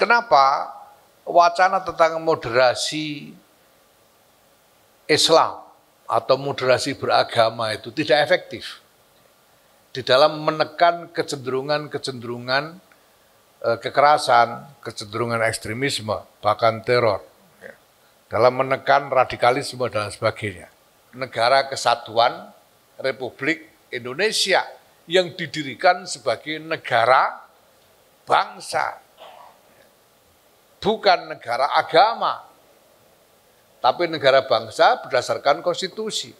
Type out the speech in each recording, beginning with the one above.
Kenapa wacana tentang moderasi Islam atau moderasi beragama itu tidak efektif di dalam menekan kecenderungan kekerasan, kecenderungan ekstremisme, bahkan teror, dalam menekan radikalisme dan sebagainya. Negara Kesatuan Republik Indonesia yang didirikan sebagai negara bangsa, bukan negara agama, tapi negara bangsa berdasarkan konstitusi.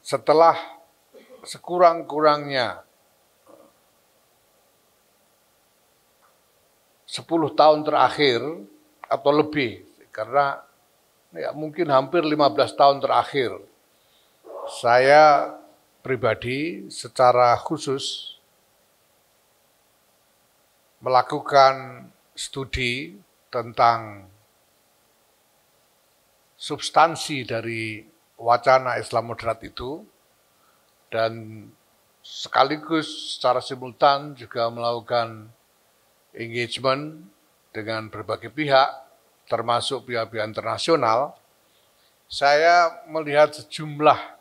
Setelah sekurang-kurangnya 10 tahun terakhir atau lebih, karena ya mungkin hampir 15 tahun terakhir, saya pribadi secara khusus melakukan studi tentang substansi dari wacana Islam moderat itu, dan sekaligus secara simultan juga melakukan engagement dengan berbagai pihak, termasuk pihak-pihak internasional. Saya melihat sejumlah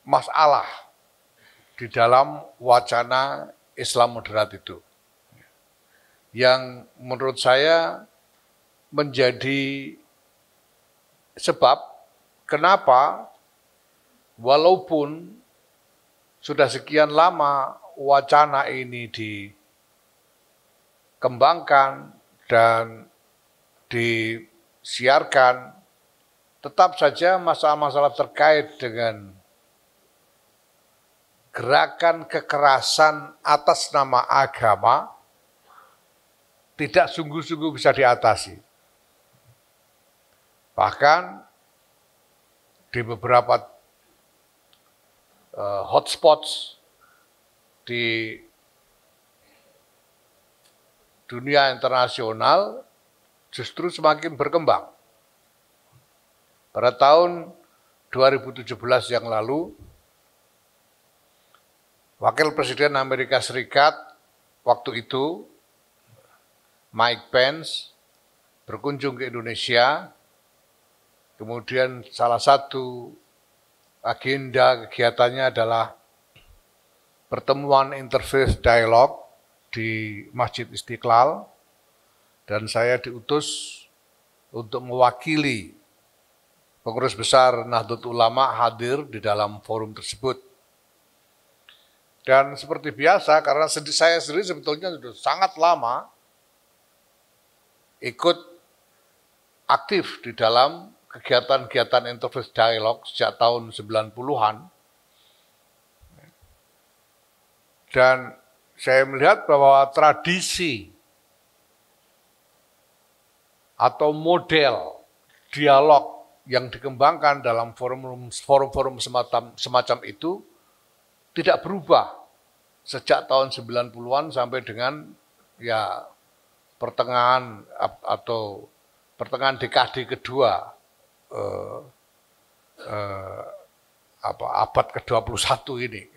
masalah di dalam wacana Islam moderat itu, yang menurut saya menjadi sebab kenapa walaupun sudah sekian lama wacana ini dikembangkan dan disiarkan, tetap saja masalah-masalah terkait dengan gerakan kekerasan atas nama agama tidak sungguh-sungguh bisa diatasi. Bahkan di beberapa hotspots di dunia internasional justru semakin berkembang. Pada tahun 2017 yang lalu, Wakil Presiden Amerika Serikat waktu itu, Mike Pence, berkunjung ke Indonesia. Kemudian salah satu agenda kegiatannya adalah pertemuan interfaith dialog di Masjid Istiqlal, dan saya diutus untuk mewakili pengurus besar Nahdlatul Ulama hadir di dalam forum tersebut. Dan seperti biasa, karena saya sendiri sebetulnya sudah sangat lama ikut aktif di dalam kegiatan-kegiatan interfaith dialog sejak tahun 90-an. Dan saya melihat bahwa tradisi atau model dialog yang dikembangkan dalam forum-forum semacam itu tidak berubah sejak tahun 90-an sampai dengan ya pertengahan dekade kedua abad ke-21 ini.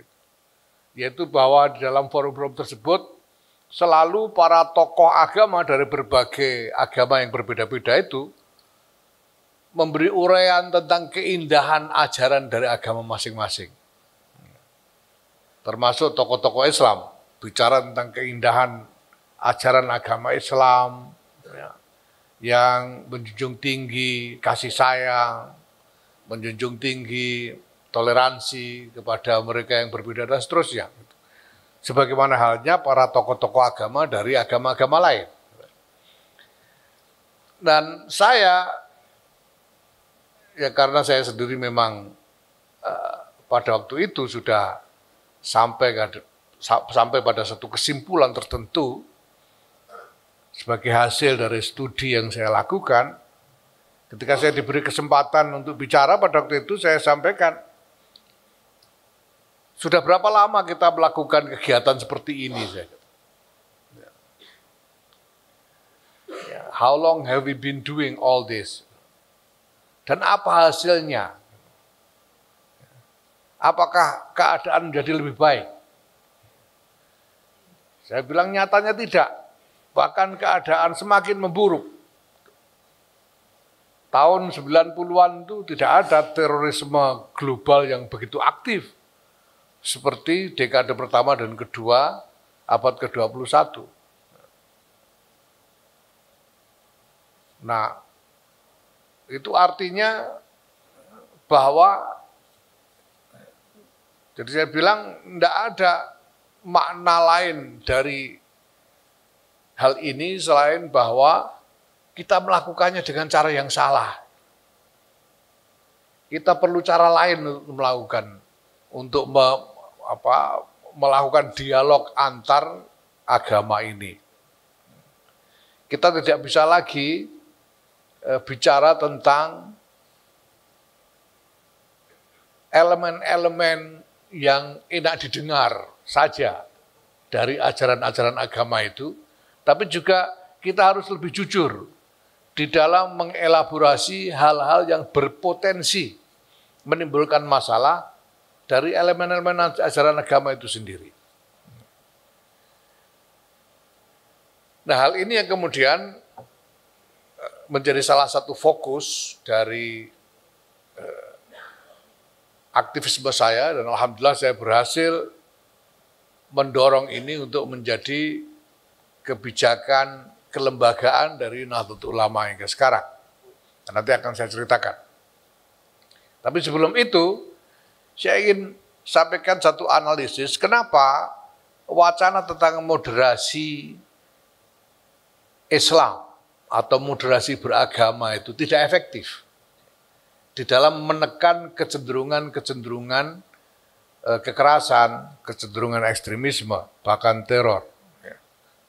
Yaitu bahwa di dalam forum-forum tersebut selalu para tokoh agama dari berbagai agama yang berbeda-beda itu memberi uraian tentang keindahan ajaran dari agama masing-masing. Termasuk tokoh-tokoh Islam bicara tentang keindahan ajaran agama Islam yang menjunjung tinggi kasih sayang, menjunjung tinggi toleransi kepada mereka yang berbeda dan seterusnya. Sebagaimana halnya para tokoh-tokoh agama dari agama-agama lain. Dan saya, ya karena saya sendiri memang pada waktu itu sudah sampai pada satu kesimpulan tertentu sebagai hasil dari studi yang saya lakukan. Ketika saya diberi kesempatan untuk bicara pada waktu itu, saya sampaikan, sudah berapa lama kita melakukan kegiatan seperti ini? How long have we been doing all this? Dan apa hasilnya? apakah keadaan menjadi lebih baik? Saya bilang nyatanya tidak, bahkan keadaan semakin memburuk. Tahun 90-an itu tidak ada terorisme global yang begitu aktif seperti dekade pertama dan kedua abad ke-21. Nah, itu artinya bahwa, jadi saya bilang tidak ada makna lain dari hal ini selain bahwa kita melakukannya dengan cara yang salah. Kita perlu cara lain untuk melakukan dialog antar agama ini. Kita tidak bisa lagi bicara tentang elemen-elemen yang enak didengar saja dari ajaran-ajaran agama itu, tapi juga kita harus lebih jujur di dalam mengelaborasi hal-hal yang berpotensi menimbulkan masalah dari elemen-elemen ajaran agama itu sendiri. Nah, hal ini yang kemudian menjadi salah satu fokus dari aktivisme saya, dan alhamdulillah saya berhasil mendorong ini untuk menjadi kebijakan kelembagaan dari Nahdlatul Ulama hingga sekarang. Nanti akan saya ceritakan. Tapi sebelum itu, saya ingin sampaikan satu analisis kenapa wacana tentang moderasi Islam atau moderasi beragama itu tidak efektif di dalam menekan kecenderungan kekerasan, kecenderungan ekstremisme, bahkan teror,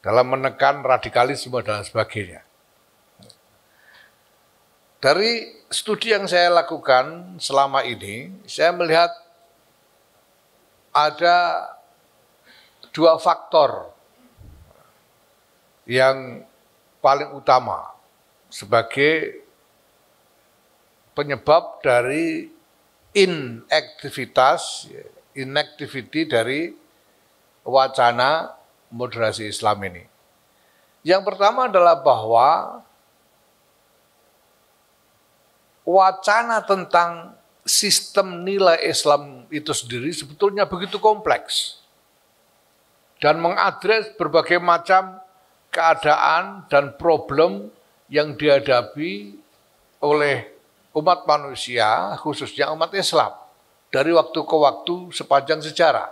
dalam menekan radikalisme dan sebagainya. Dari studi yang saya lakukan selama ini, saya melihat ada dua faktor yang paling utama sebagai penyebab dari inactivity dari wacana moderasi Islam ini. Yang pertama adalah bahwa wacana tentang sistem nilai Islam itu sendiri sebetulnya begitu kompleks dan mengadres berbagai macam keadaan dan problem yang dihadapi oleh umat manusia, khususnya umat Islam, dari waktu ke waktu sepanjang sejarah.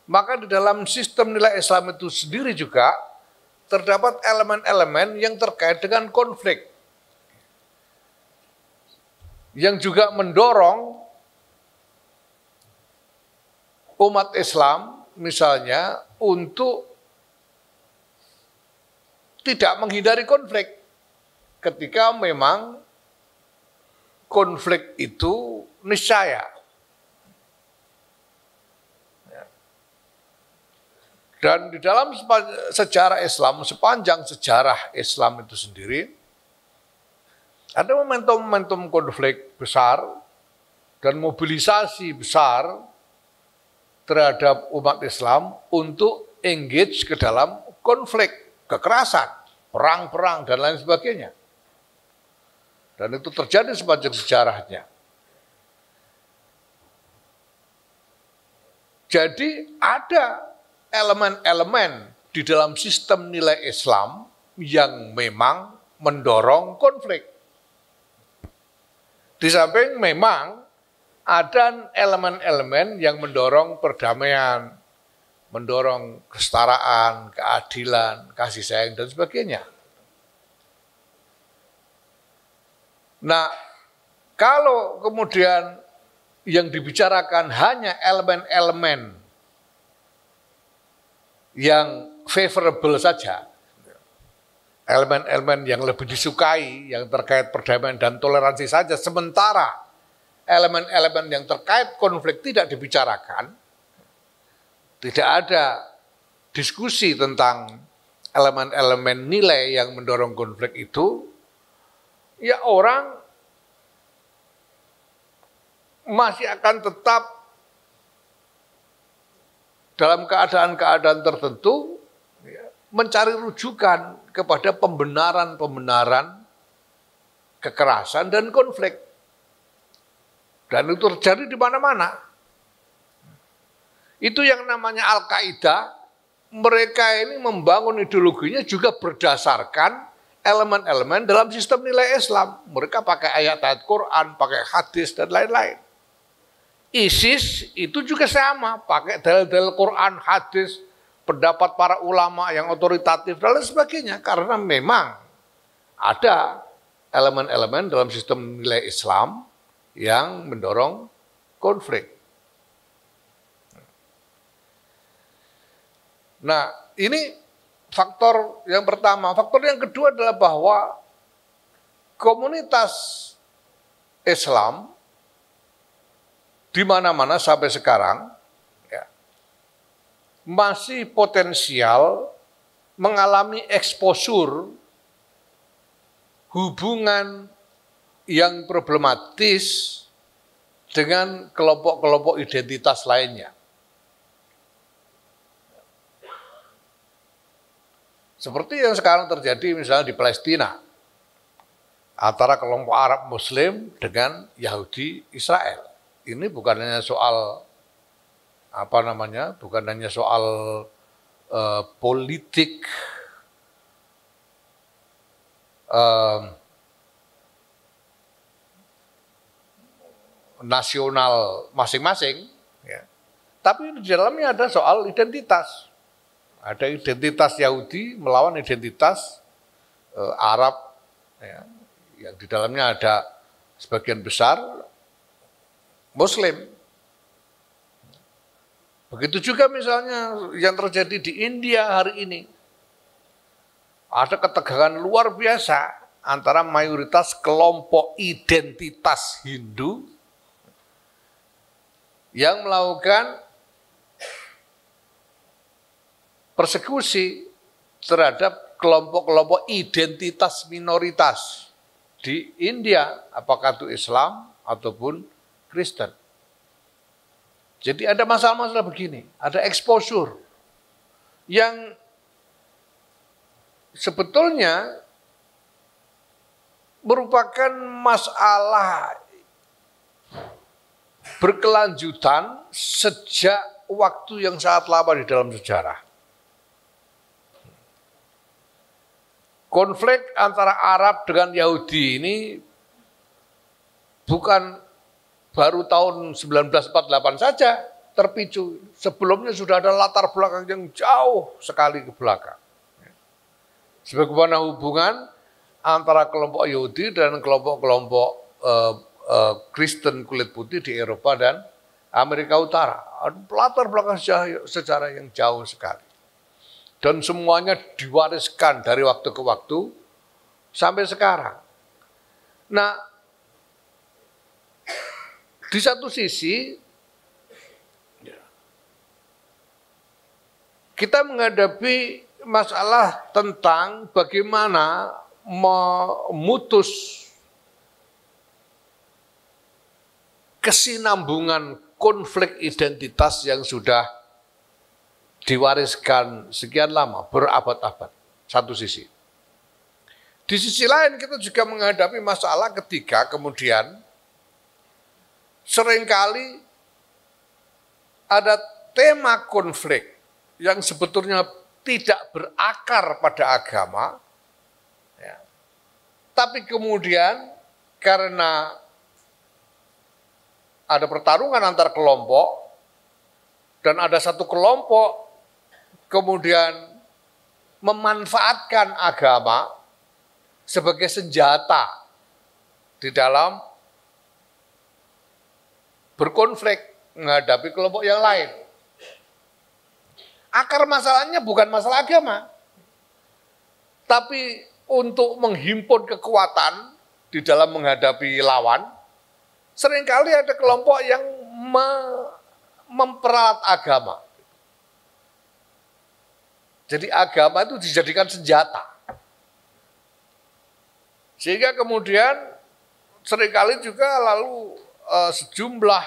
Maka di dalam sistem nilai Islam itu sendiri juga terdapat elemen-elemen yang terkait dengan konflik, yang juga mendorong umat Islam misalnya untuk tidak menghindari konflik ketika memang konflik itu niscaya. Dan di dalam sejarah Islam, sepanjang sejarah Islam itu sendiri, ada momentum-momentum konflik besar dan mobilisasi besar terhadap umat Islam untuk engage ke dalam konflik, kekerasan, perang-perang, dan lain sebagainya. Dan itu terjadi sepanjang sejarahnya. Jadi ada elemen-elemen di dalam sistem nilai Islam yang memang mendorong konflik. Di samping memang ada elemen-elemen yang mendorong perdamaian, mendorong kesetaraan, keadilan, kasih sayang, dan sebagainya. Nah, kalau kemudian yang dibicarakan hanya elemen-elemen yang favorable saja, elemen-elemen yang lebih disukai, yang terkait perdamaian dan toleransi saja, sementara elemen-elemen yang terkait konflik tidak dibicarakan, tidak ada diskusi tentang elemen-elemen nilai yang mendorong konflik itu, ya orang masih akan tetap dalam keadaan-keadaan tertentu mencari rujukan kepada pembenaran-pembenaran kekerasan dan konflik. Dan itu terjadi di mana-mana. Itu yang namanya Al-Qaeda, mereka ini membangun ideologinya juga berdasarkan elemen-elemen dalam sistem nilai Islam. Mereka pakai ayat-ayat Quran, pakai hadis, dan lain-lain. ISIS itu juga sama, pakai dalil-dalil Quran, hadis, pendapat para ulama yang otoritatif, dan lain sebagainya. Karena memang ada elemen-elemen dalam sistem nilai Islam yang mendorong konflik. Nah, ini faktor yang pertama. Faktor yang kedua adalah bahwa komunitas Islam di mana-mana sampai sekarang ya, masih potensial mengalami exposure hubungan yang problematis dengan kelompok-kelompok identitas lainnya. Seperti yang sekarang terjadi misalnya di Palestina, antara kelompok Arab Muslim dengan Yahudi Israel. Ini bukan hanya soal bukan hanya soal politik nasional masing-masing, ya. Tapi di dalamnya ada soal identitas. Ada identitas Yahudi melawan identitas Arab, ya, yang di dalamnya ada sebagian besar Muslim. Begitu juga misalnya yang terjadi di India hari ini. Ada ketegangan luar biasa antara mayoritas kelompok identitas Hindu yang melakukan persekusi terhadap kelompok-kelompok identitas minoritas di India, apakah itu Islam ataupun Kristen. Jadi ada masalah-masalah begini, ada exposure yang sebetulnya merupakan masalah berkelanjutan sejak waktu yang sangat lama di dalam sejarah. Konflik antara Arab dengan Yahudi ini bukan baru tahun 1948 saja terpicu. Sebelumnya sudah ada latar belakang yang jauh sekali ke belakang. Sebagaimana hubungan antara kelompok Yahudi dan kelompok-kelompok Kristen kulit putih di Eropa dan Amerika Utara. Ada latar belakang sejarah yang jauh sekali. Dan semuanya diwariskan dari waktu ke waktu sampai sekarang. Nah, di satu sisi, kita menghadapi masalah tentang bagaimana memutus kesinambungan konflik identitas yang sudah diwariskan sekian lama, berabad-abad, satu sisi. Di sisi lain kita juga menghadapi masalah ketika kemudian seringkali ada tema konflik yang sebetulnya tidak berakar pada agama, ya. Tapi kemudian karena ada pertarungan antar kelompok dan ada satu kelompok kemudian memanfaatkan agama sebagai senjata di dalam berkonflik menghadapi kelompok yang lain. Akar masalahnya bukan masalah agama, tapi untuk menghimpun kekuatan di dalam menghadapi lawan, seringkali ada kelompok yang memperalat agama. Jadi agama itu dijadikan senjata. Sehingga kemudian seringkali juga lalu sejumlah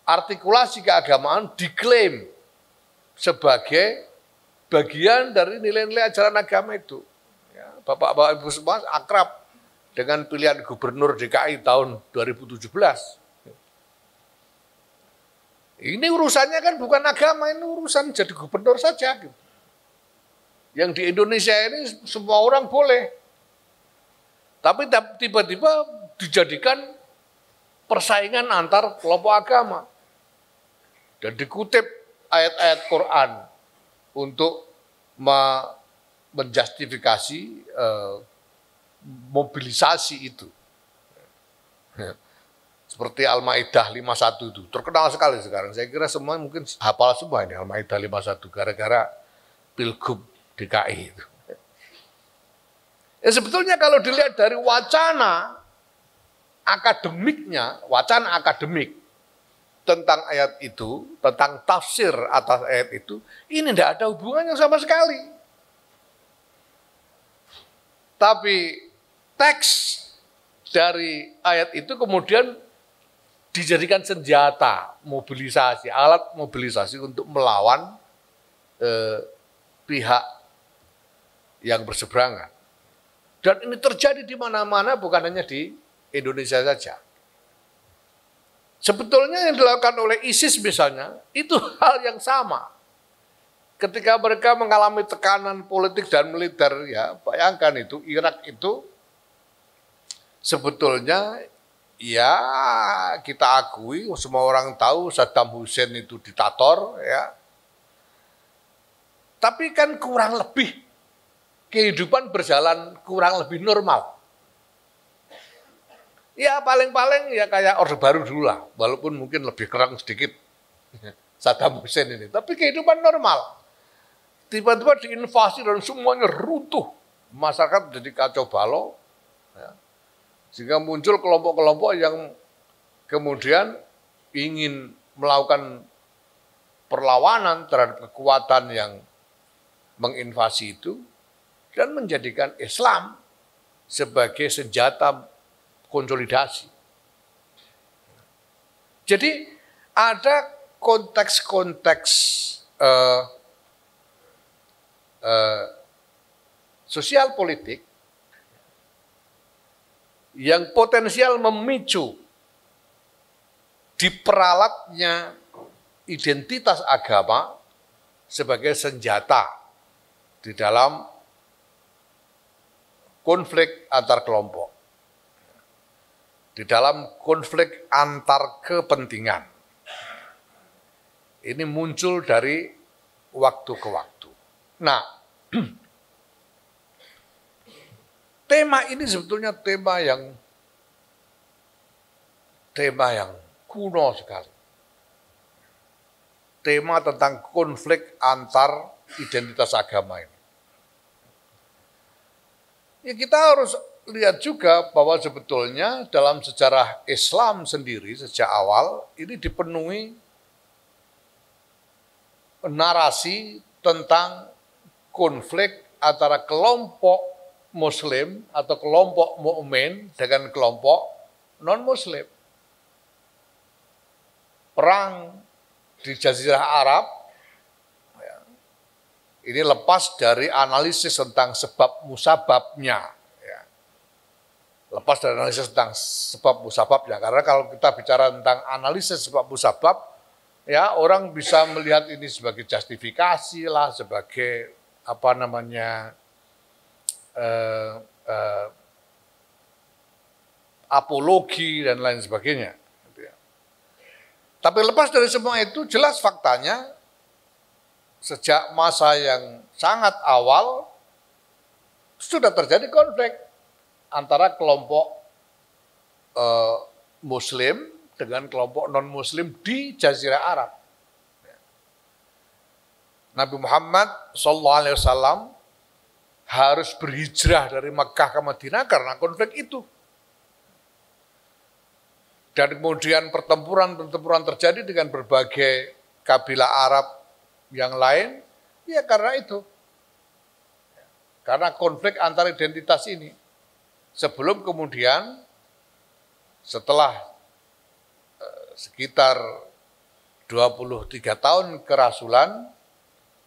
artikulasi keagamaan diklaim sebagai bagian dari nilai-nilai ajaran agama itu. Ya, Bapak-bapak Ibu semua akrab dengan pilihan gubernur DKI tahun 2017. Ini urusannya kan bukan agama, ini urusan jadi gubernur saja. Yang di Indonesia ini semua orang boleh. Tapi tiba-tiba dijadikan persaingan antar kelompok agama. Dan dikutip ayat-ayat Quran untuk menjustifikasi mobilisasi itu. Seperti Al-Maidah 51 itu. Terkenal sekali sekarang. Saya kira semua mungkin hafal semua ini Al-Maidah 51 gara-gara Pilgub DKI itu. Ya sebetulnya kalau dilihat dari wacana akademiknya, wacana akademik tentang ayat itu, tentang tafsir atas ayat itu, ini tidak ada hubungannya sama sekali. Tapi teks dari ayat itu kemudian dijadikan senjata mobilisasi, alat mobilisasi untuk melawan pihak yang berseberangan. Dan ini terjadi di mana-mana, bukan hanya di Indonesia saja. Sebetulnya yang dilakukan oleh ISIS misalnya, itu hal yang sama. Ketika mereka mengalami tekanan politik dan militer, ya bayangkan itu, Irak itu sebetulnya ya kita akui, semua orang tahu Saddam Hussein itu diktator, ya. Tapi kan kurang lebih kehidupan berjalan kurang lebih normal. Ya paling-paling ya kayak Orde Baru dulu lah, walaupun mungkin lebih kurang sedikit Saddam Hussein ini. Tapi kehidupan normal. Tiba-tiba diinvasi dan semuanya runtuh. Masyarakat jadi kacau balau. Ya. Sehingga muncul kelompok-kelompok yang kemudian ingin melakukan perlawanan terhadap kekuatan yang menginvasi itu dan menjadikan Islam sebagai senjata konsolidasi. Jadi ada konteks-konteks sosial politik yang potensial memicu diperalatnya identitas agama sebagai senjata di dalam konflik antar kelompok, di dalam konflik antar kepentingan. Ini muncul dari waktu ke waktu. Nah, tema ini sebetulnya tema yang kuno sekali. Tema tentang konflik antar identitas agama ini. Ya kita harus lihat juga bahwa sebetulnya dalam sejarah Islam sendiri sejak awal ini dipenuhi narasi tentang konflik antara kelompok Muslim atau kelompok mukmin dengan kelompok non-Muslim. Perang di Jazirah Arab ini lepas dari analisis tentang sebab musababnya. Ya. Lepas dari analisis tentang sebab musababnya. Karena kalau kita bicara tentang analisis sebab musabab, ya orang bisa melihat ini sebagai justifikasi lah, sebagai apa namanya apologi dan lain sebagainya. Tapi lepas dari semua itu, jelas faktanya sejak masa yang sangat awal sudah terjadi konflik antara kelompok Muslim dengan kelompok non-Muslim di Jazirah Arab. Nabi Muhammad SAW harus berhijrah dari Makkah ke Madinah karena konflik itu. Dan kemudian pertempuran terjadi dengan berbagai kabilah Arab yang lain, ya karena itu. Karena konflik antar identitas ini. sebelum kemudian setelah sekitar 23 tahun kerasulan,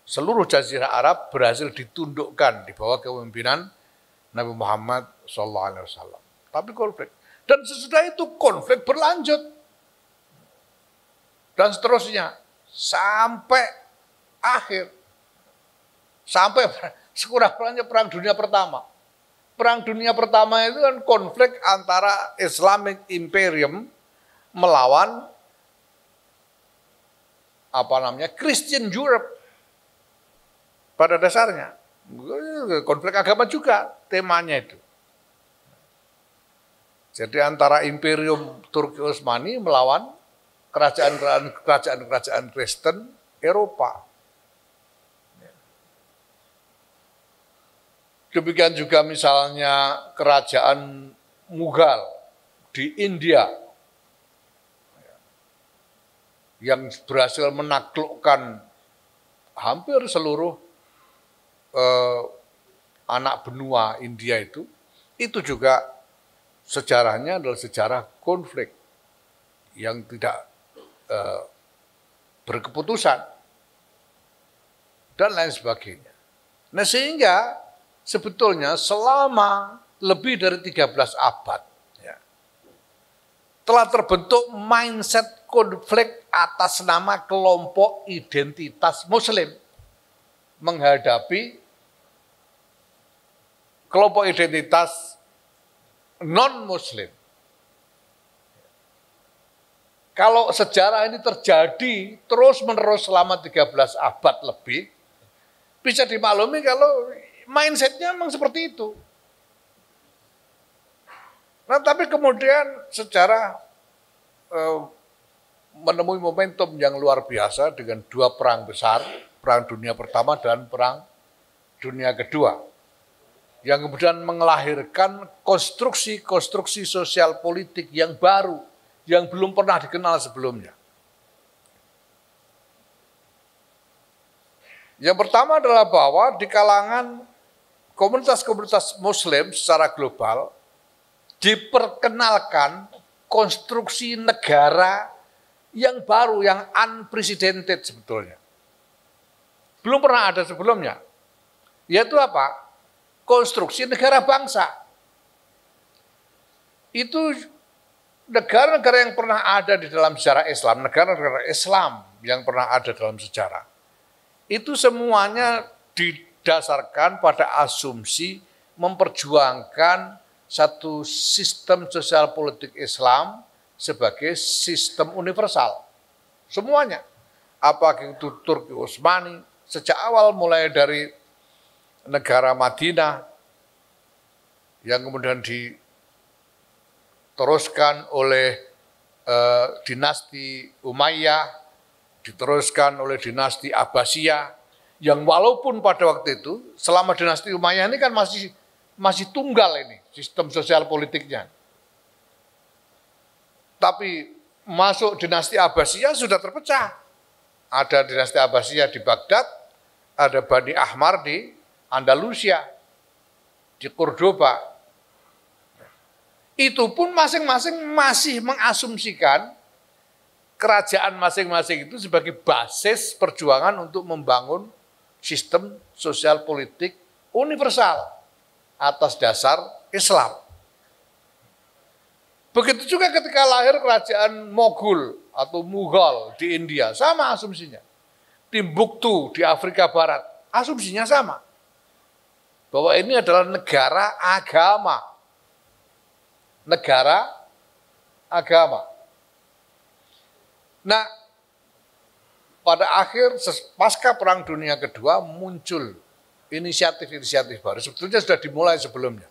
seluruh Jazirah Arab berhasil ditundukkan di bawah kepemimpinan Nabi Muhammad SAW. Tapi konflik. Dan sesudah itu konflik berlanjut. Dan seterusnya. Sampai akhir. Sampai sekurang-kurangnya Perang Dunia Pertama. Perang Dunia Pertama itu kan konflik antara Islamic Imperium melawan Christian Europe pada dasarnya. Konflik agama juga temanya itu. Jadi antara Imperium Turki Utsmani melawan kerajaan-kerajaan Kristen Eropa. Demikian juga misalnya kerajaan Mughal di India yang berhasil menaklukkan hampir seluruh anak benua India itu juga sejarahnya adalah sejarah konflik yang tidak berkeputusan dan lain sebagainya. Nah sehingga sebetulnya selama lebih dari 13 abad ya, telah terbentuk mindset konflik atas nama kelompok identitas Muslim menghadapi kelompok identitas non-Muslim. Kalau sejarah ini terjadi terus-menerus selama 13 abad lebih, bisa dimaklumi kalau mindsetnya memang seperti itu. Nah, tapi kemudian sejarah menemui momentum yang luar biasa dengan dua perang besar, Perang Dunia Pertama dan Perang Dunia Kedua, yang kemudian melahirkan konstruksi sosial politik yang baru, yang belum pernah dikenal sebelumnya. Yang pertama adalah bahwa di kalangan komunitas-komunitas Muslim secara global diperkenalkan konstruksi negara yang baru, yang unprecedented sebetulnya. Belum pernah ada sebelumnya. Yaitu apa? Konstruksi negara bangsa. Itu negara-negara yang pernah ada di dalam sejarah Islam, negara-negara Islam yang pernah ada dalam sejarah, itu semuanya didasarkan pada asumsi memperjuangkan satu sistem sosial politik Islam sebagai sistem universal. Semuanya. Apakah itu Turki Utsmani, sejak awal mulai dari negara Madinah, yang kemudian diteruskan oleh dinasti Umayyah, diteruskan oleh dinasti Abbasiyah, yang walaupun pada waktu itu selama dinasti Umayyah ini kan masih tunggal ini sistem sosial politiknya. Tapi masuk dinasti Abbasiyah sudah terpecah. Ada dinasti Abbasiyah di Baghdad, ada Bani Ahmar di Andalusia, di Cordoba. Itu pun masing-masing masih mengasumsikan kerajaan masing-masing itu sebagai basis perjuangan untuk membangun sistem sosial politik universal atas dasar Islam. Begitu juga ketika lahir kerajaan Moghul atau Mughal di India, sama asumsinya. Timbuktu di Afrika Barat, asumsinya sama. Bahwa ini adalah negara agama. Negara agama. Nah, pada akhir pasca Perang Dunia Kedua muncul inisiatif-inisiatif baru. Sebetulnya sudah dimulai sebelumnya.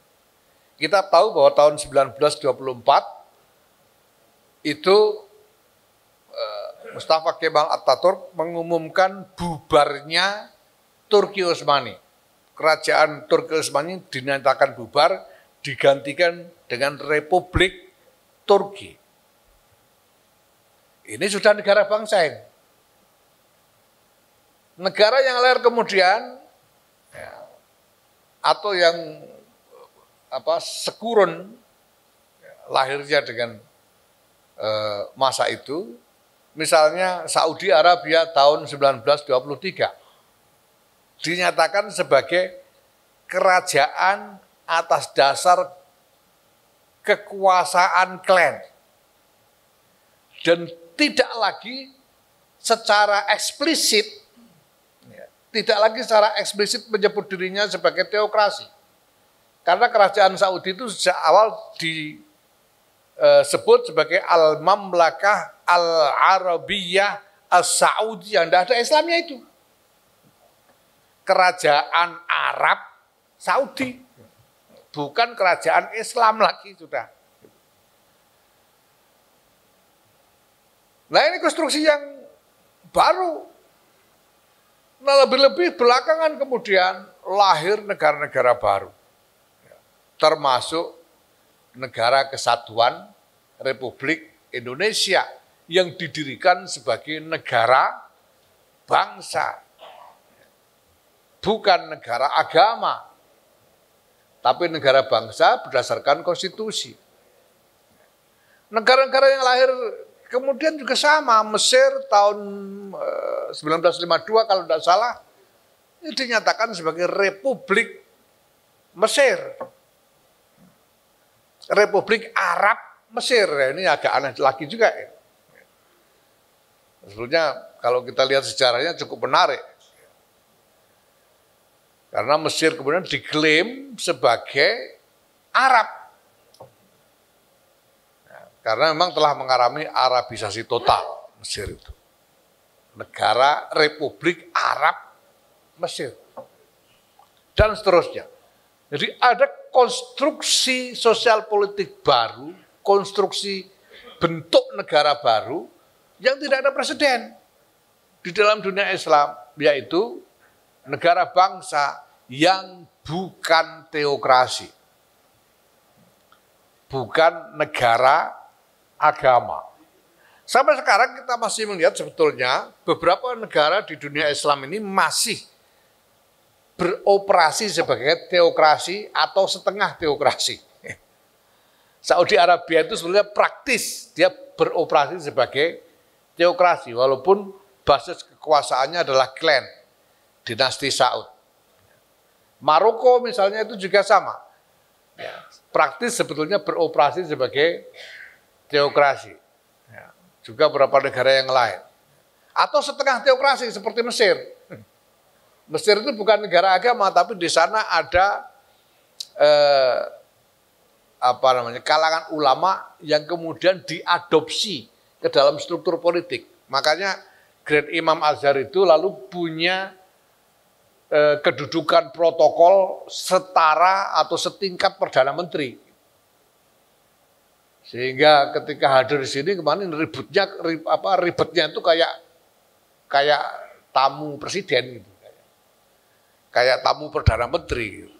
Kita tahu bahwa tahun 1924 itu Mustafa Kemal Atatürk mengumumkan bubarnya Turki Utsmani. Kerajaan Turki Utsmani dinyatakan bubar, digantikan dengan Republik Turki. Ini sudah negara bangsa ini. Negara yang lahir kemudian, ya, atau yang sekurun lahirnya dengan masa itu. Misalnya Saudi Arabia tahun 1923 dinyatakan sebagai kerajaan atas dasar kekuasaan klan dan tidak lagi secara eksplisit menyebut dirinya sebagai teokrasi. Karena kerajaan Saudi itu sejak awal disebut sebagai Al-Mamlakah Al-Arabiyah As-Saudiyah, tidak ada Islamnya itu. Kerajaan Arab Saudi, bukan kerajaan Islam lagi sudah. Nah, ini konstruksi yang baru. Nah, lebih-lebih belakangan kemudian lahir negara-negara baru, termasuk Negara Kesatuan Republik Indonesia yang didirikan sebagai negara bangsa, bukan negara agama, tapi negara bangsa berdasarkan konstitusi. Negara-negara yang lahir kemudian juga sama. Mesir tahun 1952 kalau tidak salah, ini dinyatakan sebagai Republik Mesir. Republik Arab Mesir. Ini agak aneh lagi juga. Sebetulnya kalau kita lihat sejarahnya cukup menarik. Karena Mesir kemudian diklaim sebagai Arab. Karena memang telah mengalami Arabisasi total Mesir itu. Negara Republik Arab Mesir. Dan seterusnya. Jadi ada konstruksi sosial politik baru, konstruksi bentuk negara baru yang tidak ada presiden di dalam dunia Islam, yaitu negara bangsa yang bukan teokrasi. Bukan negara agama. Sampai sekarang kita masih melihat sebetulnya beberapa negara di dunia Islam ini masih beroperasi sebagai teokrasi atau setengah teokrasi. Saudi Arabia itu sebenarnya praktis dia beroperasi sebagai teokrasi walaupun basis kekuasaannya adalah klan, dinasti Saud. Maroko misalnya itu juga sama. Praktis sebetulnya beroperasi sebagai teokrasi. Juga beberapa negara yang lain. Atau setengah teokrasi seperti Mesir. Mesir itu bukan negara agama, tapi di sana ada kalangan ulama yang kemudian diadopsi ke dalam struktur politik. Makanya Grand Imam Azhar itu lalu punya kedudukan protokol setara atau setingkat Perdana Menteri. Sehingga ketika hadir di sini kemarin ribetnya itu kayak tamu presiden gitu. Kayak tamu Perdana Menteri gitu.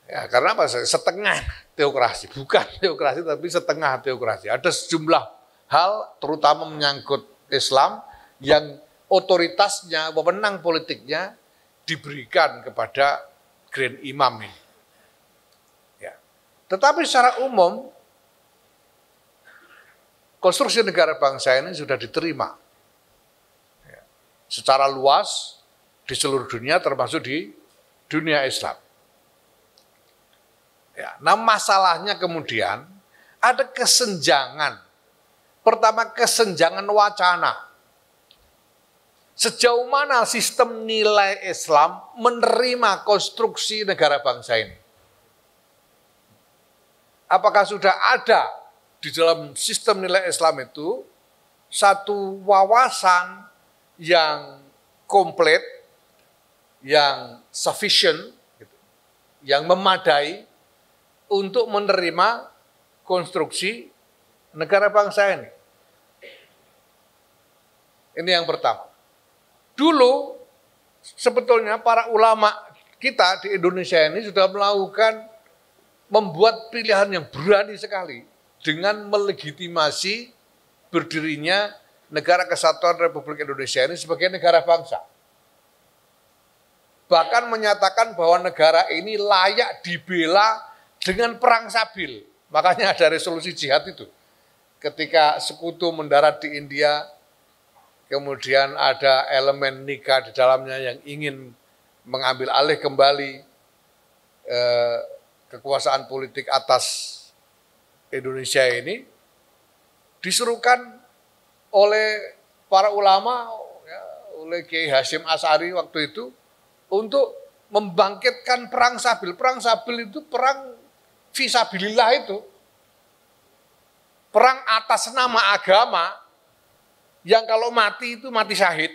Ya, karena apa? Setengah teokrasi, bukan teokrasi tapi setengah teokrasi. Ada sejumlah hal terutama menyangkut Islam yang otoritasnya, wewenang politiknya diberikan kepada Grand Imam ini. Ya. Tetapi secara umum konstruksi negara bangsa ini sudah diterima ya, secara luas di seluruh dunia termasuk di dunia Islam. Ya, nah masalahnya kemudian ada kesenjangan. Pertama kesenjangan wacana. Sejauh mana sistem nilai Islam menerima konstruksi negara bangsa ini? Apakah sudah ada di dalam sistem nilai Islam itu satu wawasan yang komplit, yang sufficient, yang memadai untuk menerima konstruksi negara bangsa ini? Ini yang pertama. Dulu sebetulnya para ulama kita di Indonesia ini sudah membuat pilihan yang berani sekali dengan melegitimasi berdirinya Negara Kesatuan Republik Indonesia ini sebagai negara bangsa. bahkan menyatakan bahwa negara ini layak dibela dengan perang sabil. Makanya ada resolusi jihad itu. Ketika sekutu mendarat di India, kemudian ada elemen nikah di dalamnya yang ingin mengambil alih kembali kekuasaan politik atas Indonesia ini, disuruhkan oleh para ulama, ya, oleh Kiai Hasyim Asy'ari waktu itu, untuk membangkitkan perang sabil. Perang sabil itu perang fisabilillah itu. Perang atas nama agama, yang kalau mati itu mati syahid.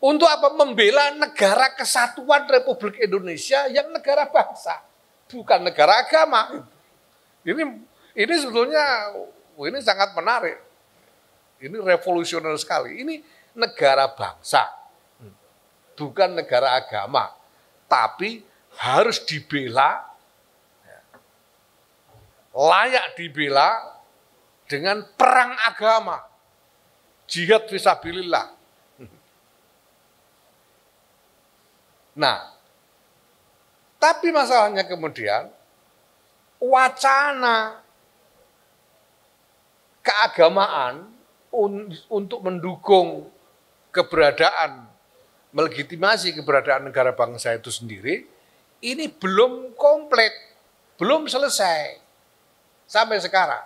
Untuk apa? Membela negara kesatuan Republik Indonesia yang negara bangsa, bukan negara agama. Ini sebetulnya ini sangat menarik. Ini revolusioner sekali. Ini negara bangsa, bukan negara agama, tapi harus dibela, layak dibela dengan perang agama, jihad fisabilillah. Nah, tapi masalahnya kemudian wacana keagamaan untuk mendukung keberadaan, melegitimasi keberadaan negara bangsa itu sendiri, ini belum komplit, belum selesai sampai sekarang.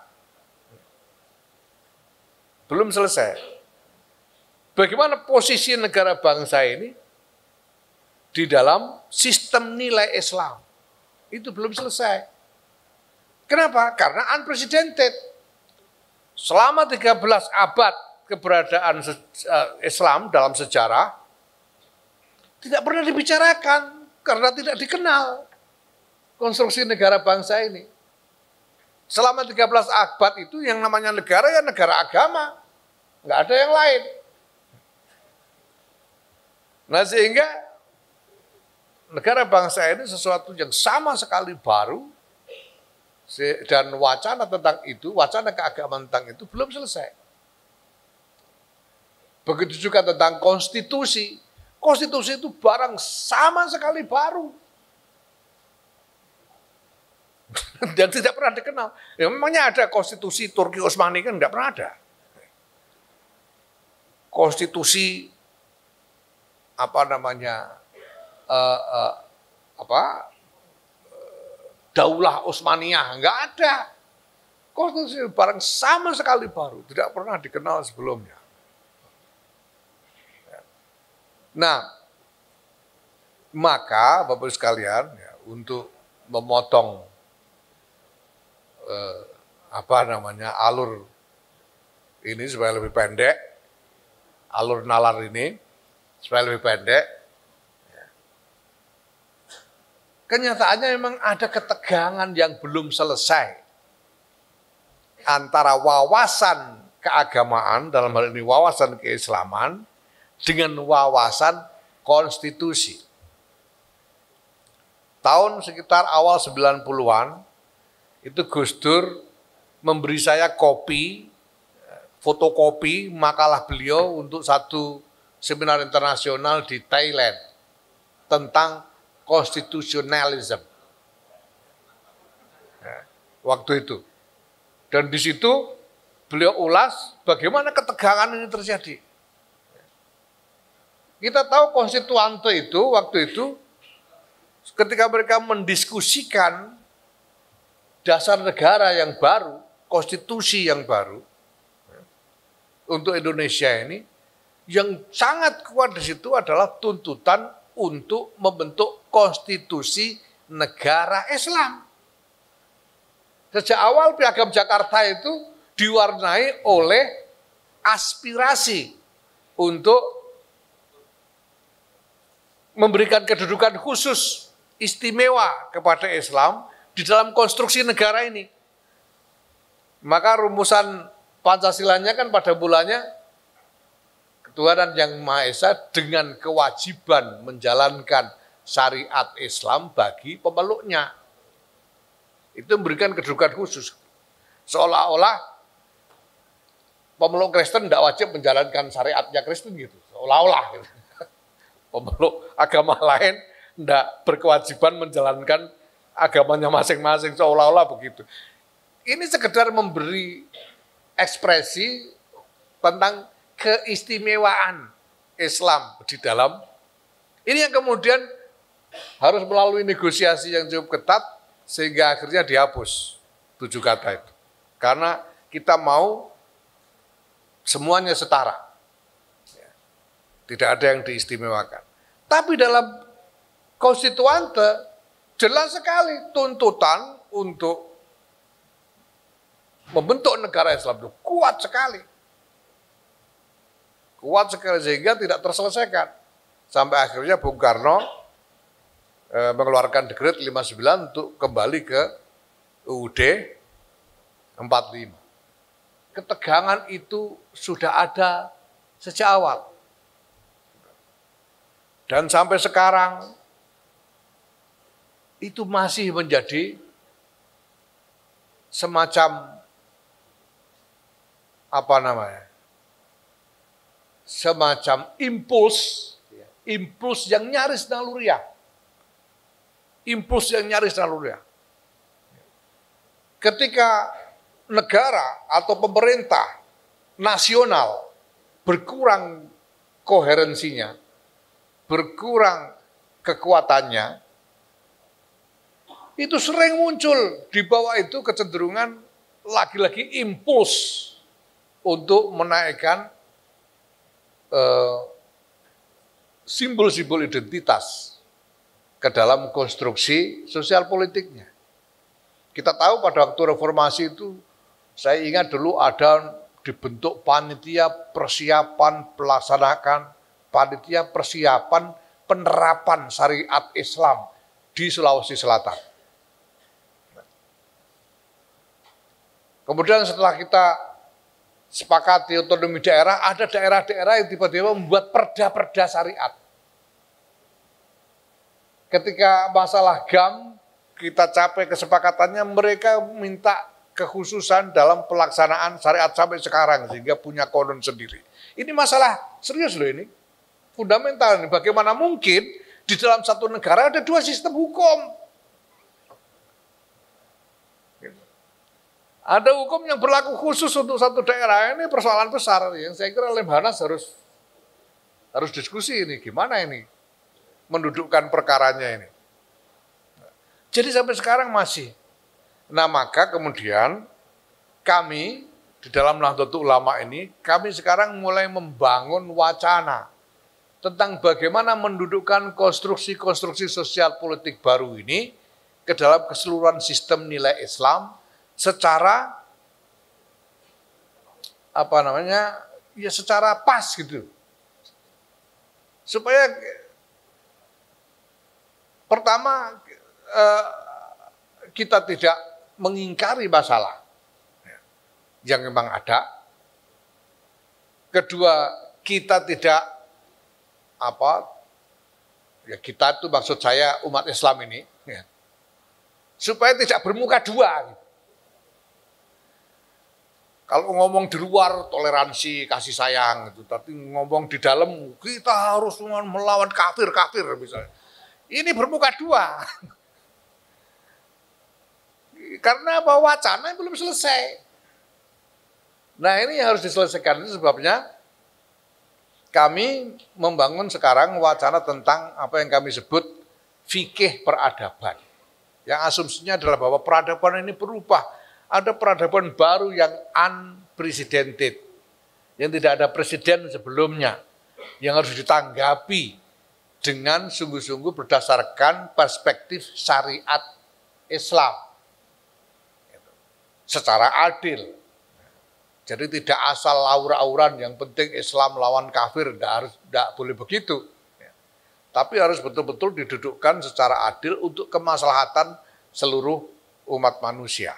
Belum selesai. Bagaimana posisi negara bangsa ini di dalam sistem nilai Islam? Itu belum selesai. Kenapa? Karena unprecedented. Selama 13 abad keberadaan Islam dalam sejarah tidak pernah dibicarakan karena tidak dikenal konstruksi negara bangsa ini. Selama 13 abad itu yang namanya negara ya negara agama, nggak ada yang lain. Nah sehingga negara bangsa ini sesuatu yang sama sekali baru, dan wacana tentang itu, wacana keagamaan tentang itu belum selesai. Begitu juga tentang konstitusi. Konstitusi itu barang sama sekali baru. Dan tidak pernah dikenal. Ya, memangnya ada konstitusi Turki Utsmani kan tidak pernah ada. Konstitusi Daulah Utsmaniyah enggak ada. Konstitusi barang sama sekali baru, tidak pernah dikenal sebelumnya. Nah, maka Bapak sekalian, ya, untuk memotong alur ini supaya lebih pendek, alur nalar ini supaya lebih pendek, ya. Kenyataannya memang ada ketegangan yang belum selesai antara wawasan keagamaan, dalam hal ini wawasan keislaman, dengan wawasan konstitusi. Tahun sekitar awal 90-an, itu Gus Dur memberi saya kopi, fotokopi makalah beliau untuk satu seminar internasional di Thailand tentang constitutionalism. Waktu itu. Dan di situ beliau ulas bagaimana ketegangan ini terjadi. Kita tahu konstituante itu waktu itu ketika mereka mendiskusikan dasar negara yang baru, konstitusi yang baru untuk Indonesia ini, yang sangat kuat di situ adalah tuntutan untuk membentuk konstitusi negara Islam. Sejak awal Piagam Jakarta itu diwarnai oleh aspirasi untuk memberikan kedudukan khusus istimewa kepada Islam di dalam konstruksi negara ini. Maka rumusan Pancasilanya kan pada mulanya ketuhanan yang Maha Esa dengan kewajiban menjalankan syariat Islam bagi pemeluknya. Itu memberikan kedudukan khusus. Seolah-olah pemeluk Kristen tidak wajib menjalankan syariatnya Kristen gitu. Seolah-olah gitu. Pemeluk agama lain tidak berkewajiban menjalankan agamanya masing-masing, seolah-olah begitu. Ini sekedar memberi ekspresi tentang keistimewaan Islam di dalam ini yang kemudian harus melalui negosiasi yang cukup ketat sehingga akhirnya dihapus 7 kata itu. Karena kita mau semuanya setara. Tidak ada yang diistimewakan. Tapi dalam konstituante jelas sekali tuntutan untuk membentuk negara Islam itu kuat sekali. Kuat sekali sehingga tidak terselesaikan. Sampai akhirnya Bung Karno mengeluarkan dekret 59 untuk kembali ke UUD 45. Ketegangan itu sudah ada sejak awal. Dan sampai sekarang itu masih menjadi semacam semacam impuls yang nyaris naluriah. Impuls yang nyaris naluriah. Ketika negara atau pemerintah nasional berkurang koherensinya, berkurang kekuatannya, itu sering muncul di bawah itu kecenderungan lagi-lagi impuls untuk menaikkan simbol-simbol identitas ke dalam konstruksi sosial politiknya. Kita tahu pada waktu reformasi itu, saya ingat dulu ada dibentuk panitia persiapan penerapan syariat Islam di Sulawesi Selatan. Kemudian setelah kita sepakati otonomi daerah, ada daerah-daerah yang tiba-tiba membuat perda-perda syariat. Ketika masalah GAM, kita capai kesepakatannya, mereka minta kekhususan dalam pelaksanaan syariat sampai sekarang, sehingga punya konon sendiri. Ini masalah serius loh ini. Fundamental ini. Bagaimana mungkin di dalam satu negara ada 2 sistem hukum? Ada hukum yang berlaku khusus untuk satu daerah. Ini persoalan besar yang saya kira Lemhanas harus diskusi ini. Gimana ini mendudukkan perkaranya ini. Jadi sampai sekarang masih. Nah maka kemudian kami di dalam Nahdlatul Ulama ini, kami sekarang mulai membangun wacana tentang bagaimana mendudukkan konstruksi-konstruksi sosial politik baru ini ke dalam keseluruhan sistem nilai Islam secara secara pas gitu. Supaya pertama kita tidak mengingkari masalah yang memang ada. Kedua, kita tidak kita itu maksud saya umat Islam ini, ya, supaya tidak bermuka dua. Kalau ngomong di luar toleransi, kasih sayang, gitu, tapi ngomong di dalam kita harus melawan kafir misalnya. Ini bermuka dua. Karena apa? Wacana yang belum selesai. Nah ini harus diselesaikan. Itu sebabnya kami membangun sekarang wacana tentang apa yang kami sebut fikih peradaban. Yang asumsinya adalah bahwa peradaban ini berubah. Ada peradaban baru yang unprecedented. Yang tidak ada presiden sebelumnya. Yang harus ditanggapi dengan sungguh-sungguh berdasarkan perspektif syariat Islam. Secara adil. Jadi tidak asal aur-auran, yang penting Islam lawan kafir, tidak boleh begitu. Tapi harus betul-betul didudukkan secara adil untuk kemaslahatan seluruh umat manusia.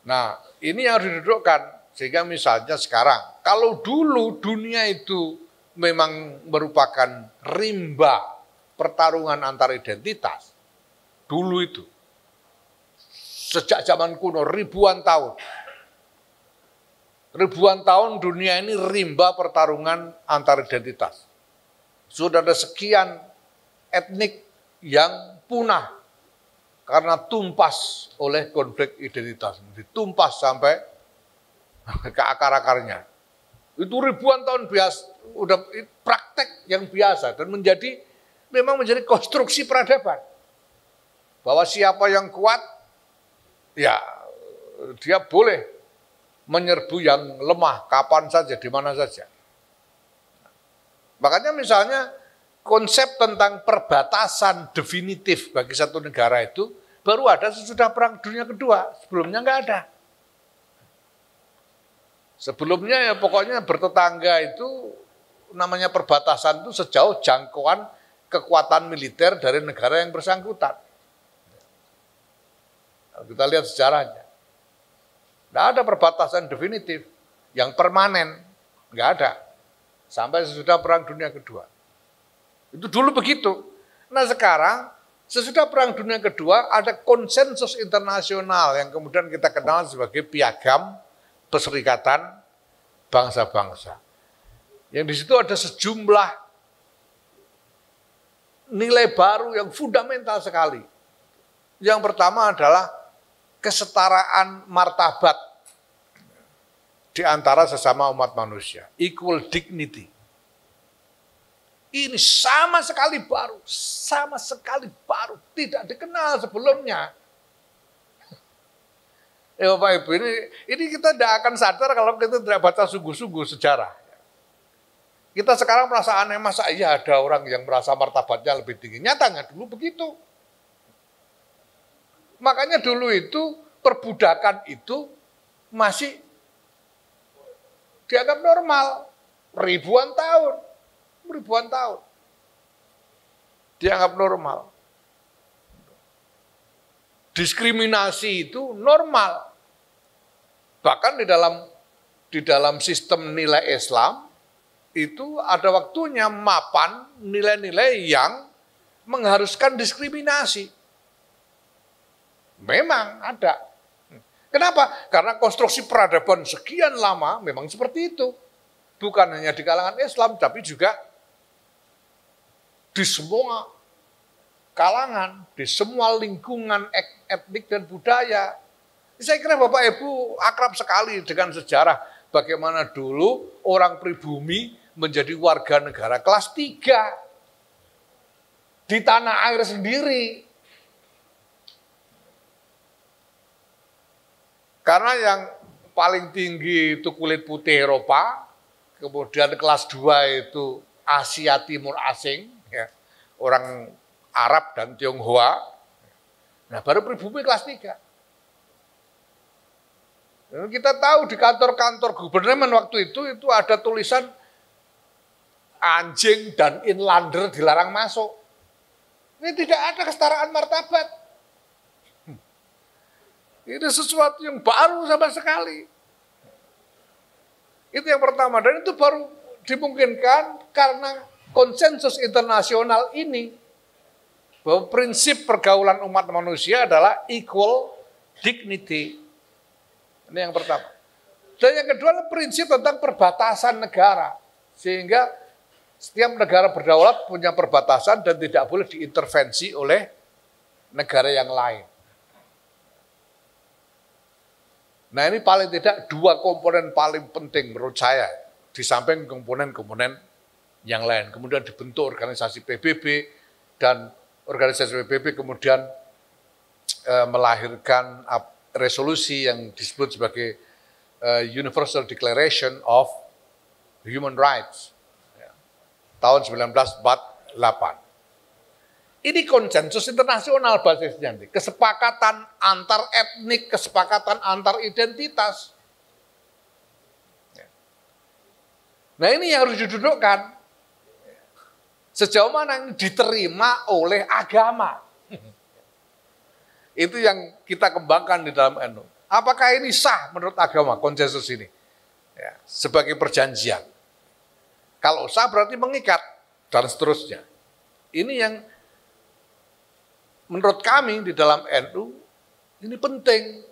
Nah, ini yang harus didudukkan. Sehingga misalnya sekarang, kalau dulu dunia itu memang merupakan rimba pertarungan antar identitas, dulu itu, sejak zaman kuno, ribuan tahun. Ribuan tahun dunia ini rimba pertarungan antar identitas. Sudah ada sekian etnik yang punah karena tumpas oleh konflik identitas. Ditumpas sampai ke akar-akarnya. Itu ribuan tahun biasa, udah praktek yang biasa dan memang menjadi konstruksi peradaban. Bahwa siapa yang kuat, ya dia boleh menyerbu yang lemah kapan saja, di mana saja. Makanya misalnya konsep tentang perbatasan definitif bagi satu negara itu baru ada sesudah Perang Dunia Kedua, sebelumnya nggak ada. Sebelumnya ya pokoknya bertetangga itu namanya perbatasan itu sejauh jangkauan kekuatan militer dari negara yang bersangkutan. Kita lihat sejarahnya. Tidak ada perbatasan definitif yang permanen, nggak ada. Sampai sesudah Perang Dunia Kedua. Itu dulu begitu. Nah sekarang sesudah Perang Dunia Kedua ada konsensus internasional yang kemudian kita kenal sebagai Piagam Perserikatan Bangsa-Bangsa. Yang di situ ada sejumlah nilai baru yang fundamental sekali. Yang pertama adalah kesetaraan martabat di antara sesama umat manusia, equal dignity. Ini sama sekali baru, tidak dikenal sebelumnya. Bapak Ibu, ini kita tidak akan sadar kalau kita tidak baca sungguh-sungguh sejarah. Kita sekarang merasa aneh, masa iya ada orang yang merasa martabatnya lebih tinggi. Nyatanya dulu begitu. Makanya dulu itu perbudakan itu masih dianggap normal. Ribuan tahun. Dianggap normal. Diskriminasi itu normal. Bahkan di dalam sistem nilai Islam itu ada waktunya mapan nilai-nilai yang mengharuskan diskriminasi. Memang ada. Kenapa? Karena konstruksi peradaban sekian lama memang seperti itu. Bukan hanya di kalangan Islam, tapi juga di semua kalangan, di semua lingkungan etnik dan budaya. Saya kira Bapak Ibu akrab sekali dengan sejarah bagaimana dulu orang pribumi menjadi warga negara kelas 3 di tanah air sendiri. Karena yang paling tinggi itu kulit putih Eropa, kemudian kelas 2 itu Asia Timur asing, ya, orang Arab dan Tionghoa. Nah, baru pribumi kelas 3. Kita tahu di kantor-kantor gubernemen waktu itu ada tulisan anjing dan inlander dilarang masuk. Ini tidak ada kesetaraan martabat. Ini sesuatu yang baru sama sekali. Itu yang pertama. Dan itu baru dimungkinkan karena konsensus internasional ini. Bahwa prinsip pergaulan umat manusia adalah equal dignity. Ini yang pertama. Dan yang kedua adalah prinsip tentang perbatasan negara. Sehingga setiap negara berdaulat punya perbatasan dan tidak boleh diintervensi oleh negara yang lain. Nah ini paling tidak dua komponen paling penting menurut saya. Di samping komponen-komponen yang lain. Kemudian dibentuk organisasi PBB dan organisasi PBB kemudian melahirkan resolusi yang disebut sebagai Universal Declaration of Human Rights tahun 1948. Ini konsensus internasional basisnya, kesepakatan antar etnik, kesepakatan antar identitas. Nah ini yang harus didudukkan. Sejauh mana ini diterima oleh agama. Itu yang kita kembangkan di dalam NU. Apakah ini sah menurut agama, konsensus ini? Ya, sebagai perjanjian. Kalau sah berarti mengikat, dan seterusnya. Ini yang menurut kami di dalam NU, ini penting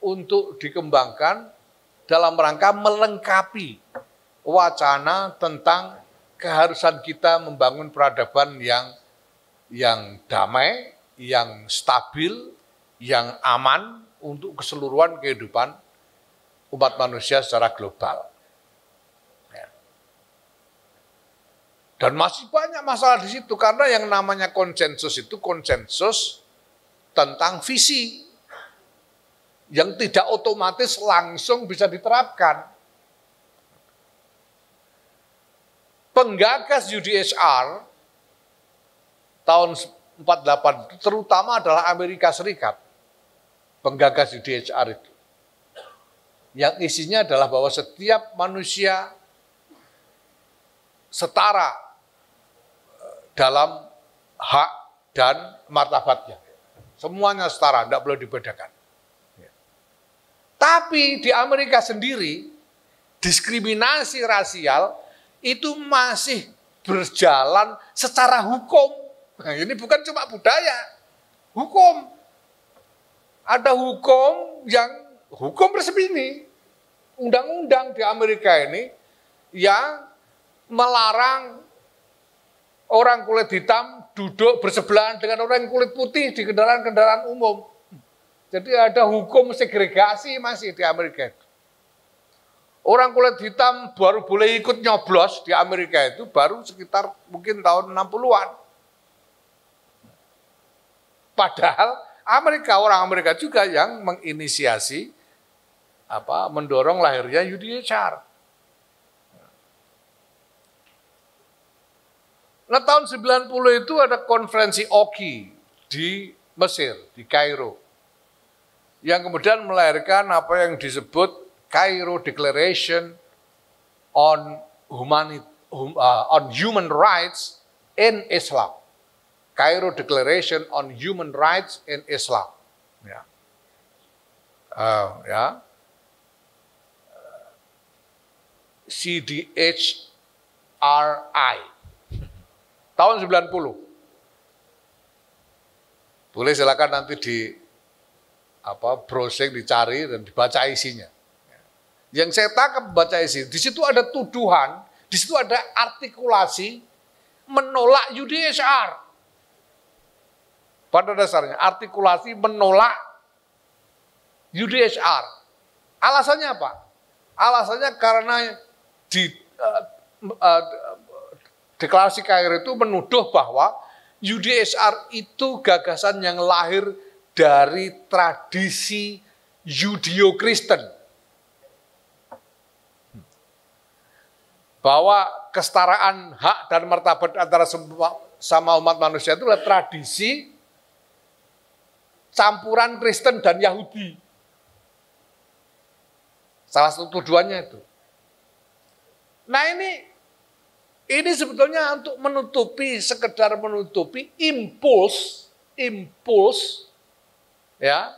untuk dikembangkan dalam rangka melengkapi wacana tentang keharusan kita membangun peradaban yang damai, yang stabil, yang aman untuk keseluruhan kehidupan umat manusia secara global. Ya. Dan masih banyak masalah di situ karena yang namanya konsensus itu konsensus tentang visi yang tidak otomatis langsung bisa diterapkan. Penggagas UDHR tahun 48 terutama adalah Amerika Serikat. Penggagas UDHR itu. Yang isinya adalah bahwa setiap manusia setara dalam hak dan martabatnya. Semuanya setara, tidak boleh dibedakan. Tapi di Amerika sendiri, diskriminasi rasial itu masih berjalan secara hukum. Nah, ini bukan cuma budaya, hukum. Ada hukum resmi ini, undang-undang di Amerika ini yang melarang orang kulit hitam duduk bersebelahan dengan orang kulit putih di kendaraan-kendaraan umum. Jadi ada hukum segregasi masih di Amerika itu. Orang kulit hitam baru boleh ikut nyoblos di Amerika itu baru sekitar mungkin tahun 60-an. Padahal orang Amerika juga yang menginisiasi mendorong lahirnya UDHR. Nah, tahun 90 itu ada konferensi OKI di Mesir, di Kairo. Yang kemudian melahirkan apa yang disebut Cairo Declaration on Human Rights in Islam. Cairo Declaration on Human Rights in Islam. CDHRI. Tahun 90. Boleh silakan nanti browsing, dicari dan dibaca isinya. Yang saya tangkap baca isi, di situ ada tuduhan, di situ ada artikulasi menolak UDHR. Pada dasarnya artikulasi menolak UDHR. Alasannya apa? Alasannya karena di deklarasi Kairo itu menuduh bahwa UDHR itu gagasan yang lahir dari tradisi Yudeo-Kristen. Bahwa kesetaraan hak dan martabat antara sama umat manusia itu adalah tradisi campuran Kristen dan Yahudi. Salah satu tujuannya itu. Nah ini sebetulnya untuk sekedar menutupi impuls ya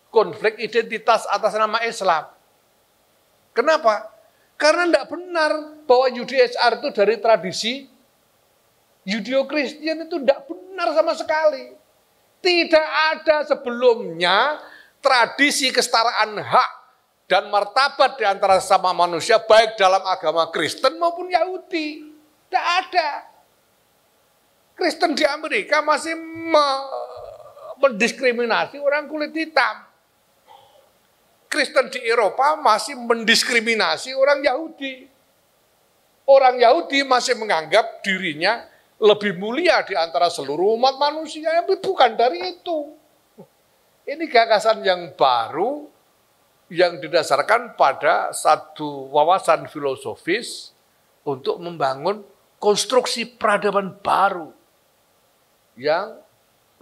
konflik identitas atas nama Islam. Kenapa? Karena tidak benar bahwa UDHR itu dari tradisi Yudeo-Kristen, itu tidak benar sama sekali. Tidak ada sebelumnya tradisi kesetaraan hak dan martabat di antara sesama manusia baik dalam agama Kristen maupun Yahudi. Tidak ada. Kristen di Amerika masih mendiskriminasi orang kulit hitam. Kristen di Eropa masih mendiskriminasi orang Yahudi. Orang Yahudi masih menganggap dirinya lebih mulia di antara seluruh umat manusia. Bukan dari itu. Ini gagasan yang baru yang didasarkan pada satu wawasan filosofis untuk membangun konstruksi peradaban baru yang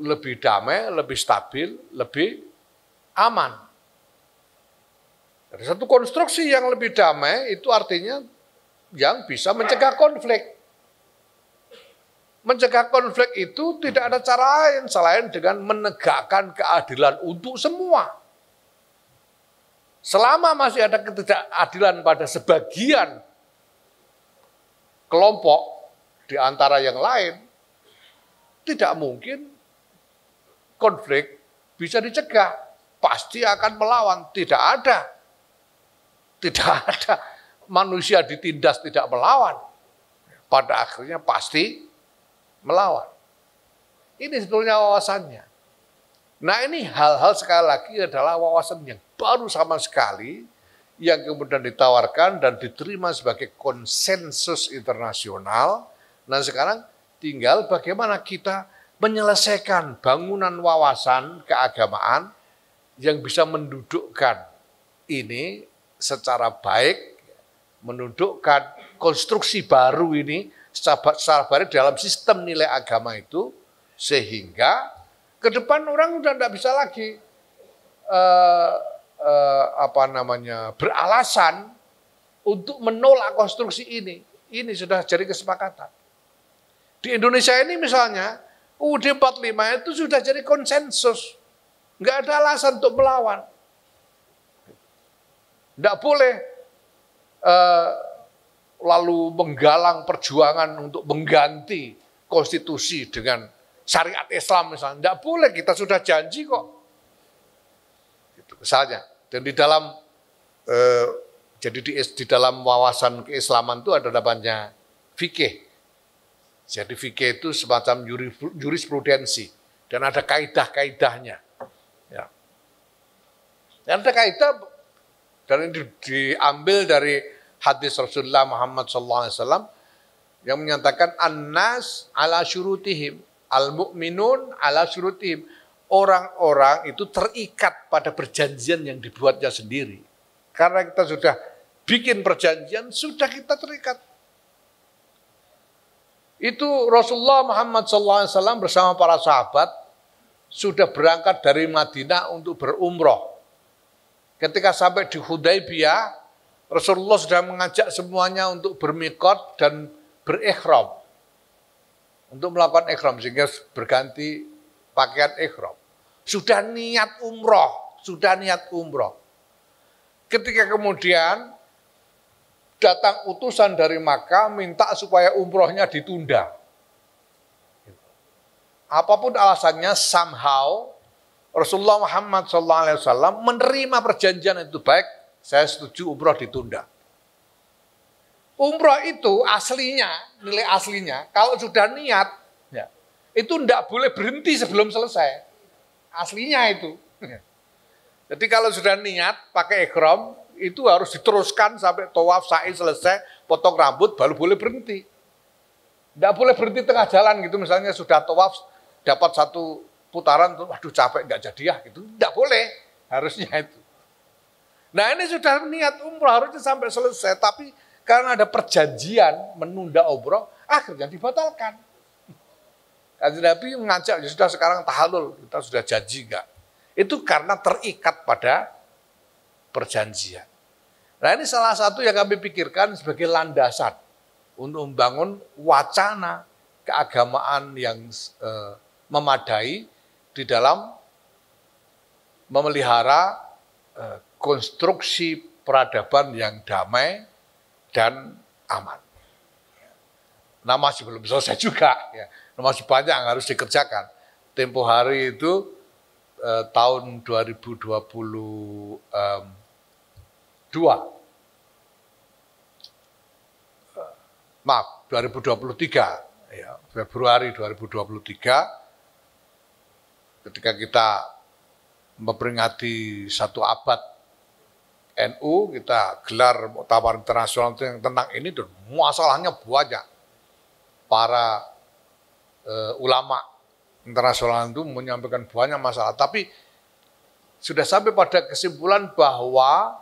lebih damai, lebih stabil, lebih aman. Dari satu konstruksi yang lebih damai itu artinya yang bisa mencegah konflik. Mencegah konflik itu tidak ada cara lain selain dengan menegakkan keadilan untuk semua. Selama masih ada ketidakadilan pada sebagian kelompok di antara yang lain, tidak mungkin konflik bisa dicegah. Pasti akan melawan. Tidak ada manusia ditindas tidak melawan, pada akhirnya pasti melawan. Ini sebetulnya wawasannya. Nah ini hal-hal sekali lagi adalah wawasan yang baru sama sekali, yang kemudian ditawarkan dan diterima sebagai konsensus internasional. Nah sekarang tinggal bagaimana kita menyelesaikan bangunan wawasan keagamaan yang bisa mendudukkan ini secara baik, mendudukkan konstruksi baru ini secara baik dalam sistem nilai agama itu, sehingga ke depan orang udah tidak bisa lagi beralasan untuk menolak konstruksi ini. Ini sudah jadi kesepakatan. Di Indonesia ini misalnya UUD 45 itu sudah jadi konsensus. Nggak ada alasan untuk melawan. Nggak boleh lalu menggalang perjuangan untuk mengganti konstitusi dengan syariat Islam misalnya. Nggak boleh, kita sudah janji kok. Gitu, misalnya. Dan di dalam di dalam wawasan keislaman itu ada namanya fikih. Jadi fikih itu semacam jurisprudensi dan ada kaidah-kaidahnya. Ya. Dan ada kaidah dan ini diambil dari hadis Rasulullah Muhammad SAW yang menyatakan an-nas ala syurutihim, al-mu'minun ala syurutihim. Orang-orang itu terikat pada perjanjian yang dibuatnya sendiri. Karena kita sudah bikin perjanjian, sudah kita terikat. Itu Rasulullah Muhammad SAW bersama para sahabat sudah berangkat dari Madinah untuk berumroh. Ketika sampai di Hudaybiyah, Rasulullah sudah mengajak semuanya untuk bermikot dan berikhram. Untuk melakukan ikhram, sehingga berganti pakaian ikhram. Sudah niat umroh, Ketika kemudian datang utusan dari Makkah minta supaya umrohnya ditunda. Apapun alasannya, somehow Rasulullah Muhammad SAW menerima perjanjian itu, baik, saya setuju umroh ditunda. Umroh itu aslinya, nilai aslinya, kalau sudah niat, ya, itu tidak boleh berhenti sebelum selesai. Aslinya itu. Jadi kalau sudah niat pakai ihram, itu harus diteruskan sampai tawaf sa'i selesai, potong rambut, baru boleh berhenti. Tidak boleh berhenti tengah jalan gitu, misalnya sudah tawaf, dapat satu putaran, waduh capek, nggak jadi ya, gitu. Tidak boleh, harusnya itu. Nah ini sudah niat umroh, harusnya sampai selesai, tapi karena ada perjanjian menunda umroh, akhirnya dibatalkan. Kanjeng Nabi mengajak, ya sudah sekarang tahallul, kita sudah janji enggak. Itu karena terikat pada perjanjian. Nah ini salah satu yang kami pikirkan sebagai landasan untuk membangun wacana keagamaan yang memadai di dalam memelihara konstruksi peradaban yang damai dan aman. Nah masih belum selesai juga, ya. Masih banyak yang harus dikerjakan. Tempo hari itu tahun 2022, maaf 2023, ya, Februari 2023, ketika kita memperingati 1 abad NU, kita gelar muktamar internasional yang tentang ini, dan masalahnya banyak. Para ulama internasional itu menyampaikan banyak masalah, tapi sudah sampai pada kesimpulan bahwa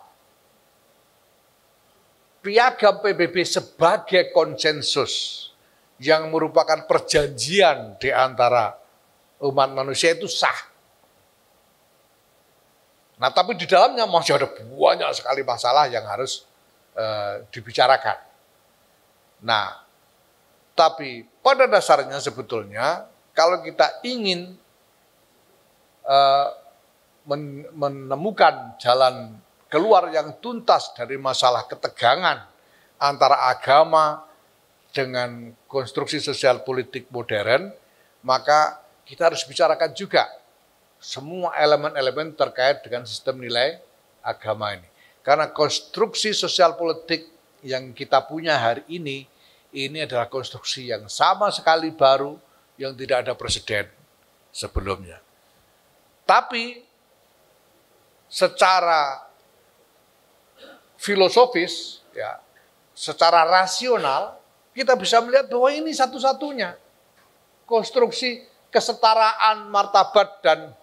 piagam PBB sebagai konsensus yang merupakan perjanjian di antara umat manusia itu sah. Nah, tapi di dalamnya masih ada banyak sekali masalah yang harus dibicarakan. Nah, tapi pada dasarnya sebetulnya kalau kita ingin menemukan jalan keluar yang tuntas dari masalah ketegangan antara agama dengan konstruksi sosial politik modern, maka kita harus bicarakan juga semua elemen-elemen terkait dengan sistem nilai agama ini. Karena konstruksi sosial politik yang kita punya hari ini adalah konstruksi yang sama sekali baru, yang tidak ada presiden sebelumnya. Tapi secara filosofis, ya, secara rasional, kita bisa melihat bahwa ini satu-satunya konstruksi kesetaraan martabat dan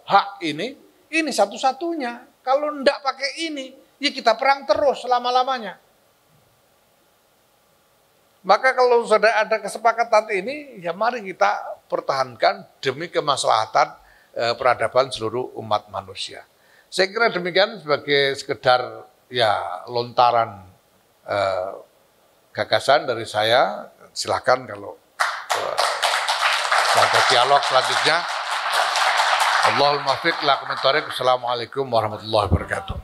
hak ini satu-satunya. Kalau enggak pakai ini, ya kita perang terus selama-lamanya. Maka kalau sudah ada kesepakatan ini, ya mari kita pertahankan demi kemaslahatan peradaban seluruh umat manusia. Saya kira demikian sebagai sekedar ya lontaran gagasan dari saya. Silakan kalau ada dialog selanjutnya. Allahul muwaffiq ila aqwamit thoriq. Assalamualaikum warahmatullahi wabarakatuh.